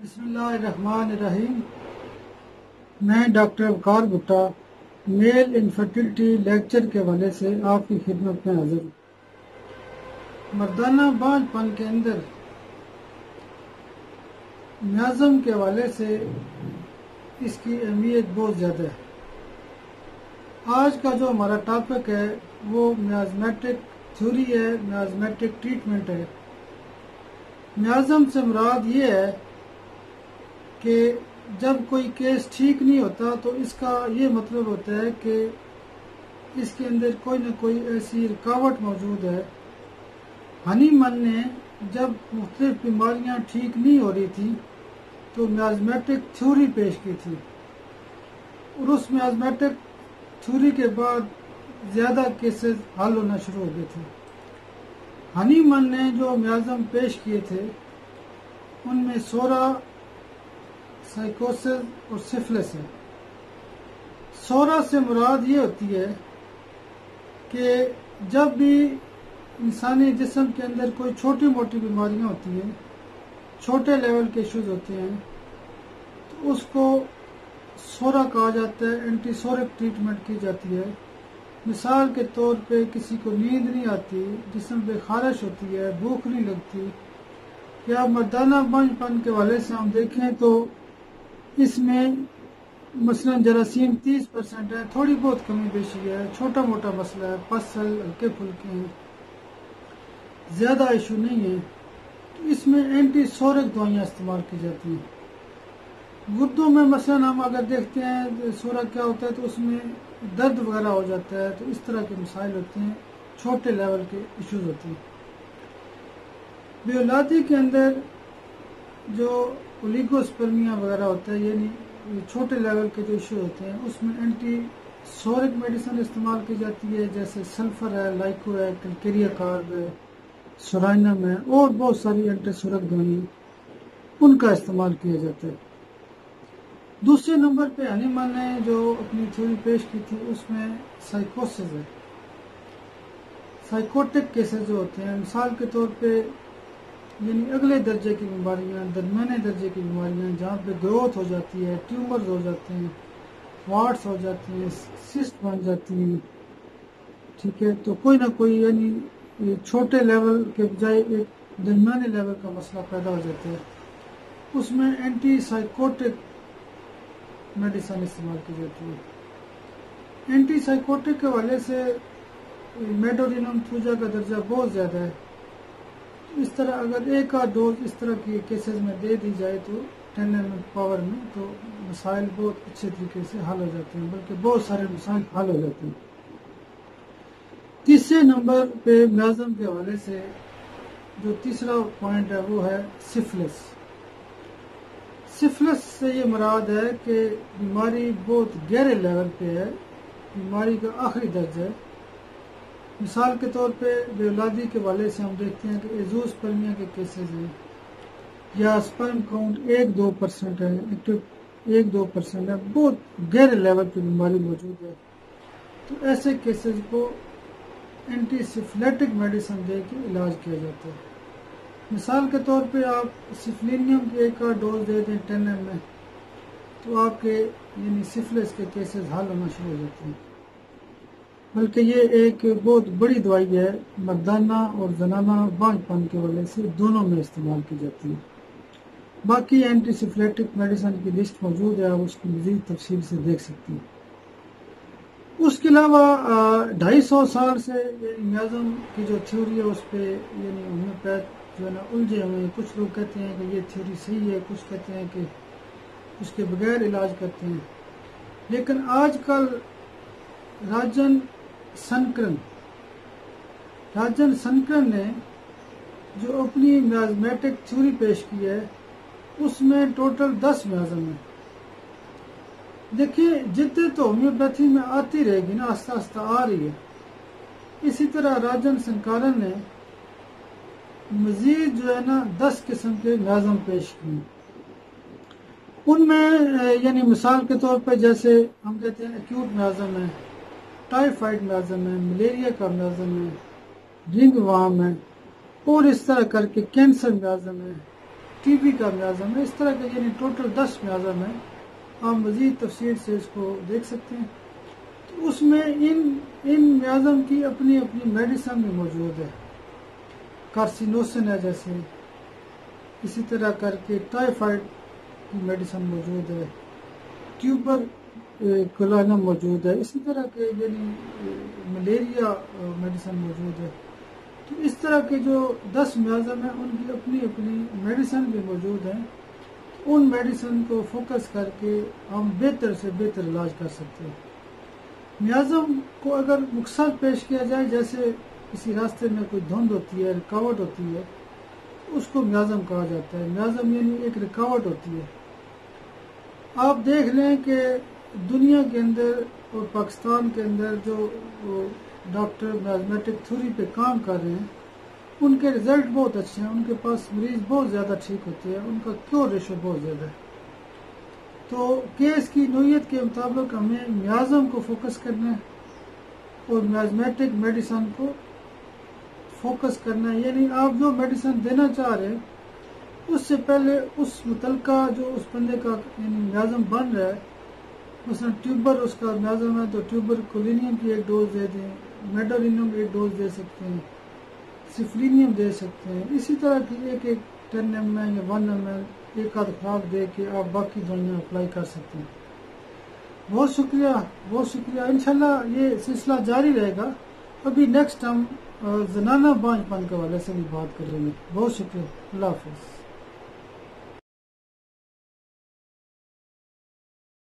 بسم اللہ الرحمن الرحیم۔ میں ڈاکٹر وقار بھٹا میل انفرٹیلٹی لیکچر کے حوالے سے آپ کی خدمت میں حاضر ہوں۔ مردانہ بانجھ پن کے اندر میازم کے حوالے سے اس کی اہمیت بہت زیادہ ہے۔ آج کا جو ہمارا ٹاپک ہے وہ میازمیٹک تھیوری ہے، میازمیٹک ٹریٹمنٹ ہے۔ میازم سے مراد یہ ہے کہ جب کوئی کیس ٹھیک نہیں ہوتا تو اس کا یہ مطلب ہوتا ہے کہ اس کے اندر کوئی نہ کوئی ایسی رکاوٹ موجود ہے۔ ہنی من نے جب مختلف بیماریاں ٹھیک نہیں ہو رہی تھیں تو میازمیٹک تھیوری پیش کی تھی، اور اس میازمیٹک تھیوری کے بعد زیادہ کیسز حل ہونا شروع ہو گئے تھے۔ ہنی من نے جو میازم پیش کیے تھے ان میں سورا، سائیکوسس اور سفلس ہے۔ سورا سے مراد یہ ہوتی ہے کہ جب بھی انسانی جسم کے اندر کوئی چھوٹی موٹی بیماریاں ہوتی ہیں، چھوٹے لیول کے ایشوز ہوتے ہیں، تو اس کو سورا کہا جاتا ہے، اینٹی سورک ٹریٹمنٹ کی جاتی ہے۔ مثال کے طور پہ کسی کو نیند نہیں آتی، جسم پہ خارش ہوتی ہے، بھوک نہیں لگتی، یا مردانہ بانجھ پن کے حوالے سے ہم دیکھیں تو اس میں مثلا جراثیم 30% ہے، تھوڑی بہت کمی بیشی ہے، چھوٹا موٹا مسئلہ ہے، پسل ہلکے پھلکے ہیں، زیادہ ایشو نہیں ہے، تو اس میں اینٹی سورک دوائیاں استعمال کی جاتی ہیں۔ گردوں میں مثلا ہم اگر دیکھتے ہیں سورا کیا ہوتا ہے تو اس میں درد وغیرہ ہو جاتا ہے، تو اس طرح کے مسائل ہوتے ہیں، چھوٹے لیول کے ایشوز ہوتے ہیں۔ بے اولادی کے اندر جو اولیگوسپرمیا وغیرہ ہوتا ہے، یعنی چھوٹے لیول کے جو ایشو ہوتے ہیں، اس میں اینٹی سورک میڈیسن استعمال کی جاتی ہے، جیسے سلفر ہے، لائکو ہے، کلکیریا کارب ہے، سورائنم ہے، اور بہت ساری اینٹی سورک دوائیں ان کا استعمال کیا جاتا ہے۔ دوسرے نمبر پہ ہنی من نے جو اپنی تھیوری پیش کی تھی اس میں سائیکوسس ہے، سائیکوٹک کیسز جو ہوتے ہیں، مثال کے طور پہ یعنی اگلے درجے کی بیماریاں، درمیانے درجے کی بیماریاں جہاں پہ گروتھ ہو جاتی ہے، ٹیومرز ہو جاتے ہیں، واٹس ہو جاتی ہیں، سسٹ بن جاتی ہیں، ٹھیک ہے، تو کوئی نہ کوئی یعنی چھوٹے لیول کے بجائے ایک درمیانے لیول کا مسئلہ پیدا ہو جاتا ہے، اس میں اینٹی سائیکوٹک میڈیسن استعمال کی جاتی ہے۔ اینٹی سائیکوٹک کے حوالے سے میڈورینم تھوجا کا درجہ بہت زیادہ ہے۔ اس طرح اگر ایک آدھ ڈوز اس طرح کی کیسز میں دے دی جائے تو 10 ml پاور میں، تو مسائل بہت اچھے طریقے سے حل ہو جاتے ہیں، بلکہ بہت سارے مسائل حل ہو جاتے ہیں۔ تیسرے نمبر پہ میازم کے حوالے سے جو تیسرا پوائنٹ ہے وہ ہے سفلس۔ سفلس سے یہ مراد ہے کہ بیماری بہت گہرے لیول پہ ہے، بیماری کا آخری درجہ ہے۔ مثال کے طور پہ بے اولادی کے حوالے سے ہم دیکھتے ہیں کہ ایزوسپرمیا کے کیسز ہیں، یا اسپرم کاؤنٹ 1-2% ہے، ایکٹیو 1-2% ہے، بہت گہرے لیول پہ بیماری موجود ہے، تو ایسے کیسز کو اینٹی سفلیٹک میڈیسن دے کے علاج کیا جاتا ہے۔ مثال کے طور پہ آپ سفلینیم کی ایک آدھ ڈوز دے دیں 10 ml، تو آپ کے یعنی سفلس کے کیسز حل ہونا شروع ہو جاتے ہیں۔ بلکہ یہ ایک بہت بڑی دوائی ہے، مردانہ اور زنانہ بانجھ پن کے حوالے سے دونوں میں استعمال کی جاتی ہے۔ باقی اینٹی سفلیٹک میڈیسن کی لسٹ موجود ہے، آپ اس کی مزید تفصیل سے دیکھ سکتے ہیں۔ اس کے علاوہ 250 سال سے میازم کی جو تھیوری ہے اس پہ یعنی ہومیوپیتھ جو ہے نا الجھے ہوئے ہیں۔ کچھ لوگ کہتے ہیں کہ یہ تھیوری صحیح ہے، کچھ کہتے ہیں کہ اس کے بغیر علاج کرتے ہیں، لیکن آج کل راجن سنکرن نے جو اپنی میازمیٹک تھیوری پیش کی ہے اس میں ٹوٹل 10 میازم ہے۔ دیکھیے جدت تو ہومیوپیتھی میں آتی رہے گی نا، آہستہ آہستہ آ رہی ہے، اسی طرح راجن سنکارن نے مزید جو ہے نا 10 قسم کے میازم پیش کیے۔ ان میں یعنی مثال کے طور پہ جیسے ہم کہتے ہیں ایکیوٹ میازم ہے، ٹائیفائڈ میازم ہے، ملیریا کا میازم ہے، رنگ وارم ہے، اور اس طرح کر کے کینسر میازم ہے، ٹی بی کا میازم ہے. اس طرح کے یعنی ٹوٹل 10 میازم ہیں. آپ مزید تفصیل سے اس کو دیکھ سکتے ہیں. تو اس میں ان میازم کی اپنی اپنی میڈیسن بھی موجود ہے. کارسینوسن ہے جیسے، اسی طرح کر کے ٹائیفائڈ کی میڈیسن موجود ہے، ٹیوبر کلائنم موجود ہے، اسی طرح کے یعنی ملیریا میڈیسن موجود ہے. تو اس طرح کے جو 10 میازم ہیں ان کی اپنی اپنی میڈیسن بھی موجود ہیں. ان میڈیسن کو فوکس کر کے ہم بہتر سے بہتر علاج کر سکتے ہیں. میازم کو اگر مقصد پیش کیا جائے، جیسے کسی راستے میں کوئی دھند ہوتی ہے، رکاوٹ ہوتی ہے، اس کو میازم کہا جاتا ہے. میازم یعنی ایک رکاوٹ ہوتی ہے. آپ دیکھ لیں کہ دنیا کے اندر اور پاکستان کے اندر جو ڈاکٹر میازمیٹک تھیوری پہ کام کر رہے ہیں، ان کے رزلٹ بہت اچھے ہیں. ان کے پاس مریض بہت زیادہ ٹھیک ہوتے ہیں. ان کا کیور ریشو بہت زیادہ ہے. تو کیس کی نوعیت کے مطابق ہمیں میازم کو فوکس کرنا ہے اور میازمیٹک میڈیسن کو فوکس کرنا ہے. یعنی آپ جو میڈیسن دینا چاہ رہے ہیں اس سے پہلے اس متعلقہ جو اس بندے کا یعنی میازم بن رہا ہے، مثلا ٹیوبر اس کا میازم ہے تو ٹیوبر کولینیم کی ایک ڈوز دے دیں، میڈولینیم ایک ڈوز دے سکتے ہیں، سفرینیم دے سکتے ہیں. اسی طرح کی ایک 10 ml یا 1 ml ایک آدھ خوراک دے کے آپ باقی دوائیاں اپلائی کر سکتے ہیں. بہت شکریہ، بہت شکریہ. انشاءاللہ یہ سلسلہ جاری رہے گا. ابھی نیکسٹ ہم زنانہ بانجھ پن کے حوالے سے بھی بات کریں گے. بہت شکریہ. اللہ حافظ.